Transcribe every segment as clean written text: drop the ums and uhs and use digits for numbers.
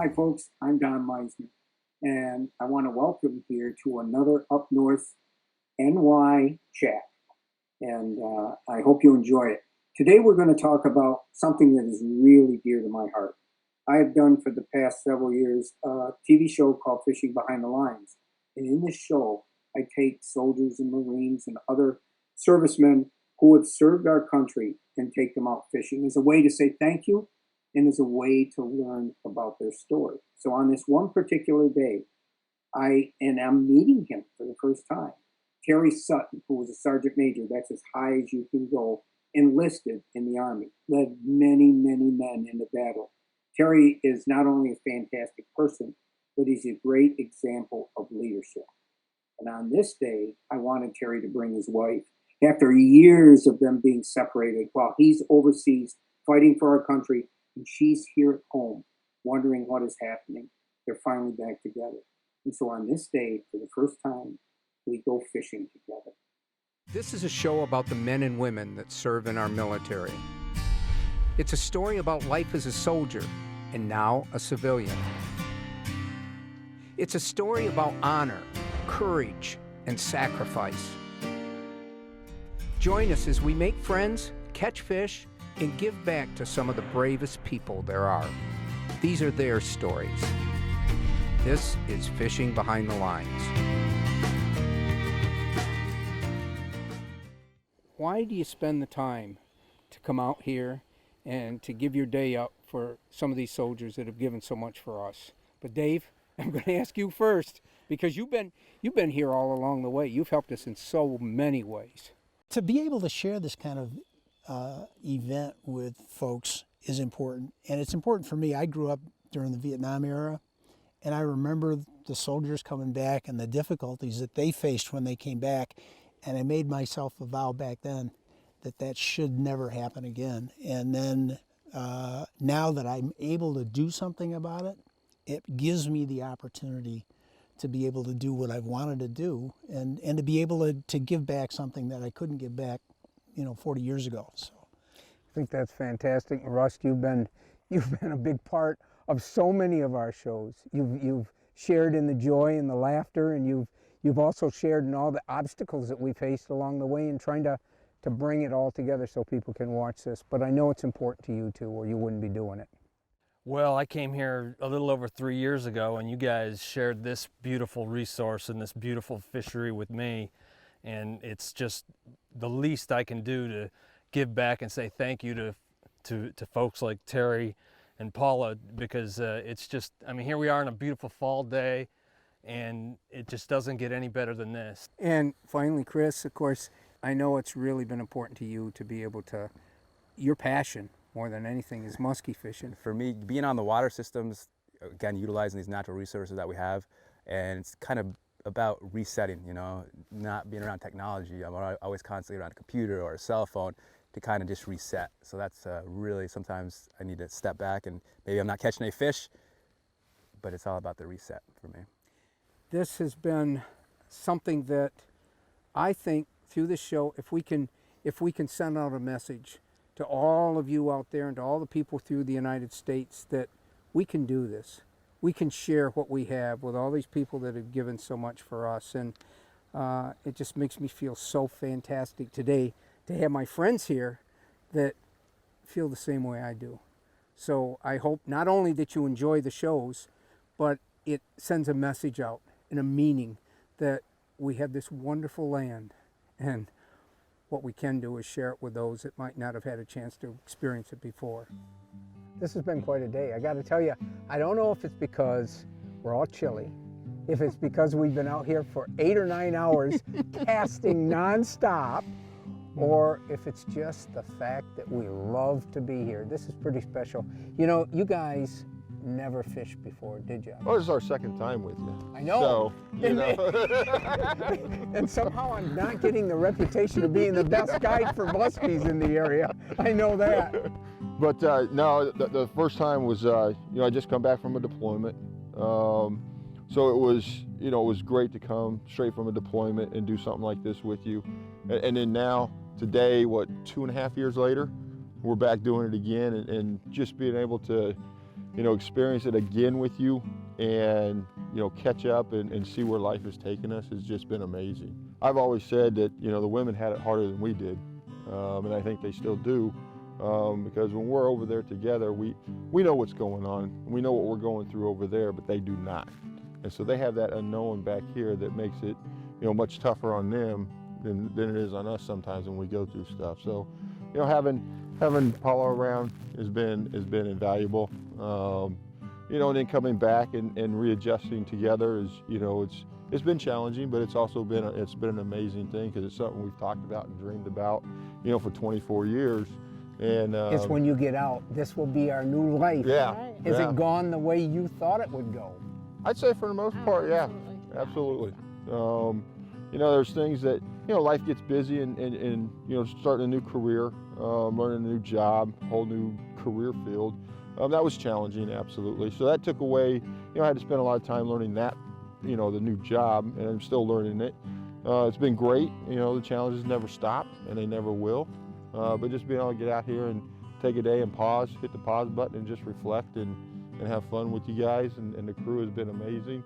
Hi, folks. I'm Don Meissner, and I want to welcome here to another Up North NY chat. And I hope you enjoy it. Today, we're going to talk about something that is really dear to my heart. I have done for the past several years a TV show called Fishing Behind the Lines. And in this show, I take soldiers and Marines and other servicemen who have served our country and take them out fishing as a way to say thank you and as a way to learn about their story. So on this one particular day, I'm meeting him for the first time. Terry Sutton, who was a sergeant major, that's as high as you can go, enlisted in the Army, led many, many men into battle. Terry is not only a fantastic person, but he's a great example of leadership. And on this day, I wanted Terry to bring his wife. After years of them being separated, while he's overseas fighting for our country, and she's here at home wondering what is happening, they're finally back together. And so on this day, for the first time, we go fishing together. This is a show about the men and women that serve in our military. It's a story about life as a soldier and now a civilian. It's a story about honor, courage, and sacrifice. Join us as we make friends, catch fish, and give back to some of the bravest people there are. These are their stories. This is Fishing Behind the Lines. Why do you spend the time to come out here and to give your day up for some of these soldiers that have given so much for us? But Dave, I'm going to ask you first, because you've been here all along the way. You've helped us in so many ways. To be able to share this kind of event with folks is important, and it's important for me. I grew up during the Vietnam era, and I remember the soldiers coming back and the difficulties that they faced when they came back, and I made myself a vow back then that that should never happen again. And then now that I'm able to do something about it, it gives me the opportunity to be able to do what I've wanted to do, and to be able to give back something that I couldn't give back 40 years ago. So I think that's fantastic. Russ, you've been a big part of so many of our shows. You've shared in the joy and the laughter, and you've also shared in all the obstacles that we faced along the way in trying to bring it all together so people can watch this. But I know it's important to you too, or you wouldn't be doing it. Well, I came here a little over 3 years ago, and you guys shared this beautiful resource and this beautiful fishery with me, and it's just the least I can do to give back and say thank you to folks like Terry and Paula, because it's just, here we are on a beautiful fall day, and it just doesn't get any better than this. And finally, Chris, of course, I know it's really been important to you to be able to, your passion more than anything is muskie fishing. For me, being on the water systems, again, utilizing these natural resources that we have, and it's kind of about resetting, not being around technology. I'm always constantly around a computer or a cell phone to kind of just reset. So that's really, sometimes I need to step back, and maybe I'm not catching any fish, but it's all about the reset for me. This has been something that I think through this show, if we can send out a message to all of you out there and to all the people through the United States that we can do this. We can share what we have with all these people that have given so much for us. And it just makes me feel so fantastic today to have my friends here that feel the same way I do. So I hope not only that you enjoy the shows, but it sends a message out and a meaning that we have this wonderful land, and what we can do is share it with those that might not have had a chance to experience it before. This has been quite a day. I got to tell you, I don't know if it's because we're all chilly, if it's because we've been out here for 8 or 9 hours casting nonstop, or if it's just the fact that we love to be here. This is pretty special. You guys never fished before, did you? Oh, this is our second time with you. I know. So, And somehow I'm not getting the reputation of being the best guide for muskies in the area. I know that. But no, the first time was, I just come back from a deployment. So it was great to come straight from a deployment and do something like this with you. And then now, today, 2.5 years later, we're back doing it again, and just being able to experience it again with you and, catch up and see where life has taken us has just been amazing. I've always said that, the women had it harder than we did, and I think they still do, because when we're over there together, we know what's going on. We know what we're going through over there, but they do not. And so they have that unknown back here that makes it, much tougher on them than it is on us sometimes when we go through stuff. So, having Paula around has been invaluable. And then coming back and readjusting together is, it's been challenging, but it's also been an amazing thing because it's something we've talked about and dreamed about, for 24 years. And It's when you get out, this will be our new life. Yeah. Is yeah. it gone the way you thought it would go? I'd say for the most part, yeah, absolutely. There's things that, life gets busy and starting a new career, learning a new job, whole new career field. That was challenging, absolutely. So that took away, I had to spend a lot of time learning that, the new job, and I'm still learning it. It's been great. The challenges never stop, and they never will. But just being able to get out here and take a day and pause, hit the pause button and just reflect and have fun with you guys, and the crew has been amazing.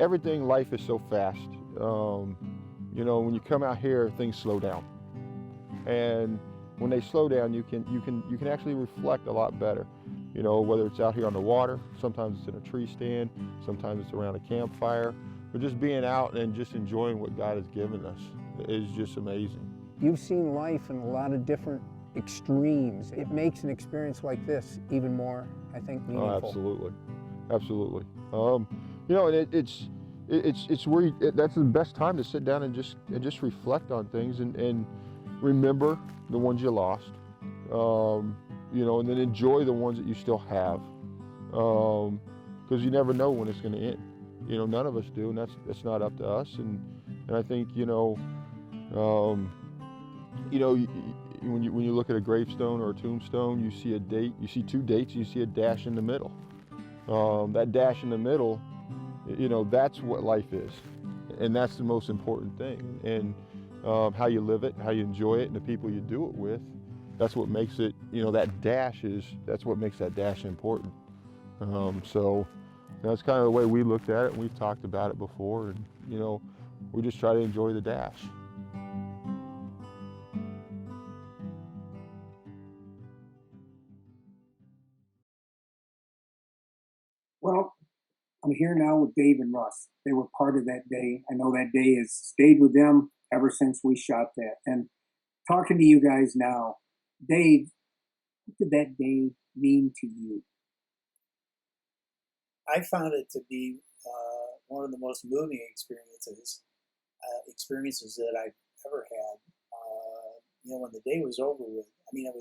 Everything, life is so fast. When you come out here, things slow down. And when they slow down, you can actually reflect a lot better. Whether it's out here on the water, sometimes it's in a tree stand, sometimes it's around a campfire, but just being out and just enjoying what God has given us is just amazing. You've seen life in a lot of different extremes. It makes an experience like this even more, I think, meaningful. Oh, absolutely. And it's where that's the best time to sit down and just reflect on things and remember the ones you lost, and then enjoy the ones that you still have, because you never know when it's going to end. None of us do, and that's not up to us. And I think when you look at a gravestone or a tombstone, you see a date, you see two dates, you see a dash in the middle. That dash in the middle, that's what life is, and that's the most important thing. And how you live it, how you enjoy it, and the people you do it with, that's what makes it, that's what makes that dash important. So that's kind of the way we looked at it, and we've talked about it before, and we just try to enjoy the dash. Well, I'm here now with Dave and Russ. They were part of that day. I know that day has stayed with them ever since we shot that. And talking to you guys now, Dave, what did that day mean to you? I found it to be one of the most moving experiences that I've ever had. When the day was over with, we had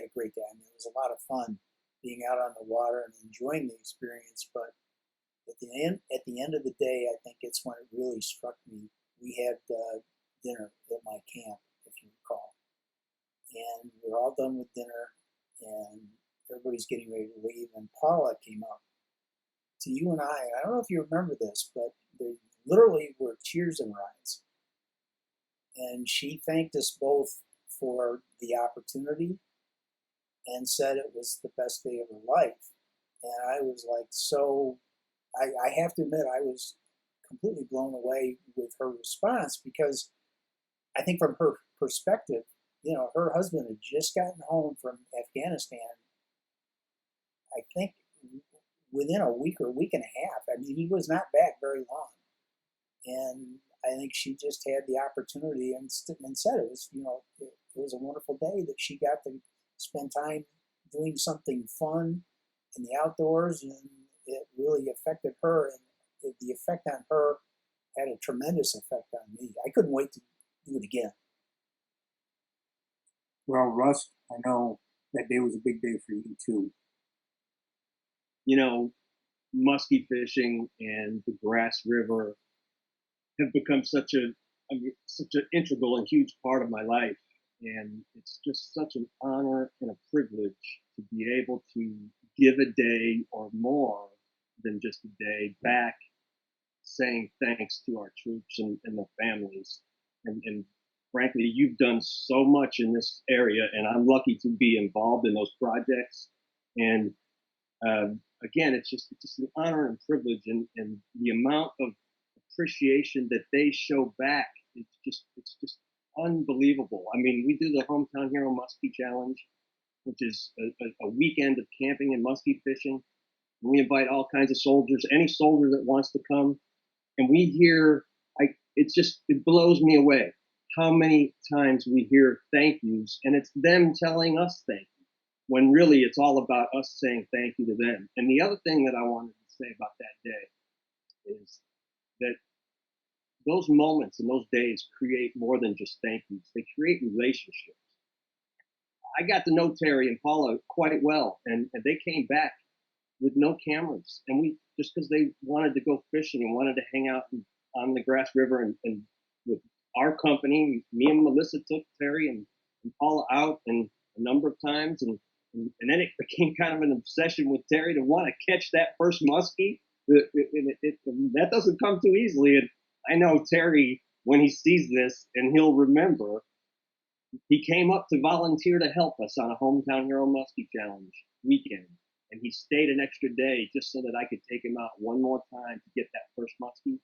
a great day. It was a lot of fun being out on the water and enjoying the experience. But at the end of the day, I think it's when it really struck me. We had dinner at my camp, if you recall, and we're all done with dinner, and everybody's getting ready to leave. And Paula came up to you and I don't know if you remember this, but there literally were tears in her eyes. And she thanked us both for the opportunity and said it was the best day of her life. And I was like, I have to admit, I was completely blown away with her response, because I think from her perspective, her husband had just gotten home from Afghanistan, I think within a week or a week and a half. He was not back very long. And I think she just had the opportunity and said it was, it was a wonderful day that she got to spend time doing something fun in the outdoors, and it really affected her, and the effect on her had a tremendous effect on me. I couldn't wait to do it again. Well, Russ, I know that day was a big day for you too. Muskie fishing and the Grass River have become such an integral and huge part of my life. And it's just such an honor and a privilege to be able to give a day or more than just a day back, saying thanks to our troops and their families. And frankly, you've done so much in this area, and I'm lucky to be involved in those projects. And Again, it's just an honor and privilege, and the amount of appreciation that they show back, it's just unbelievable. I mean, we do the Hometown Hero Muskie Challenge, which is a weekend of camping and muskie fishing. We invite all kinds of soldiers, any soldier that wants to come, and we hear, it blows me away how many times we hear thank yous, and it's them telling us thank you, when really it's all about us saying thank you to them. And the other thing that I wanted to say about that day is that those moments and those days create more than just thank yous. They create relationships. I got to know Terry and Paula quite well, and they came back with no cameras, and we just because they wanted to go fishing and wanted to hang out on the Grass River, and with our company, me and Melissa took Terry and Paula out and a number of times, and then it became kind of an obsession with Terry to want to catch that first muskie. That doesn't come too easily, and I know Terry, when he sees this, and he'll remember, he came up to volunteer to help us on a Hometown Hero Muskie Challenge weekend. And he stayed an extra day just so that I could take him out one more time to get that first muskie.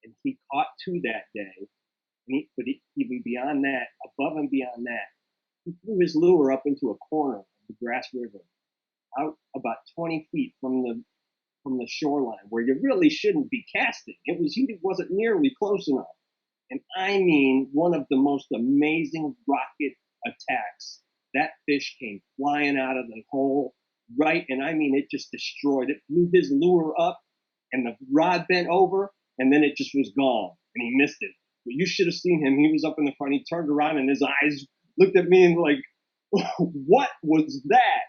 And he caught two that day. But even beyond that, above and beyond that, he threw his lure up into a corner of the Grass River, out about 20 feet from the shoreline, where you really shouldn't be casting. He wasn't nearly close enough. And I mean, one of the most amazing rocket attacks. That fish came flying out of the hole, right? And I mean, it just destroyed it. Blew his lure up, and the rod bent over, and then it just was gone, and he missed it. But you should have seen him. He was up in the front. He turned around, and his eyes looked at me and like, what was that?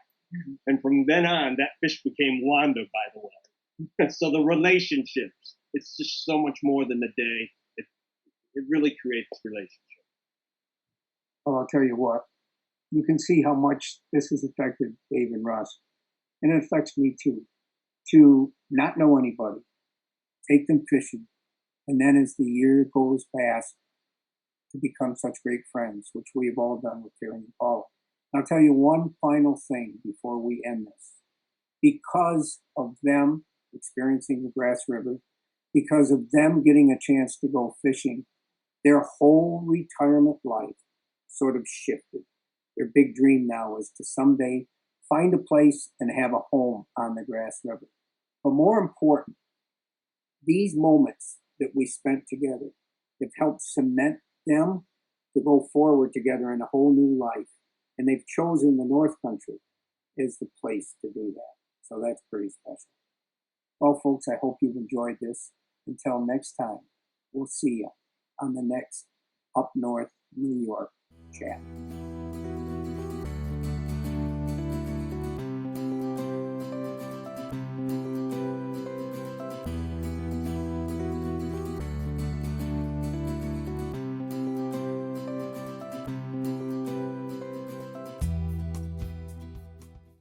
And from then on, that fish became Wanda, by the way. So the relationships, it's just so much more than the day. It really creates relationship. Well, I'll tell you what, you can see how much this has affected Dave and Russ. And it affects me too. To not know anybody, take them fishing, and then as the year goes past, to become such great friends, which we have all done with Terry and Paula. I'll tell you one final thing before we end this. Because of them experiencing the Grass River, because of them getting a chance to go fishing, their whole retirement life sort of shifted. Their big dream now is to someday find a place and have a home on the Grass River. But more important, these moments that we spent together have helped cement them to go forward together in a whole new life. And they've chosen the North Country as the place to do that. So that's pretty special. Well, folks, I hope you've enjoyed this. Until next time, we'll see you on the next Up North New York chat.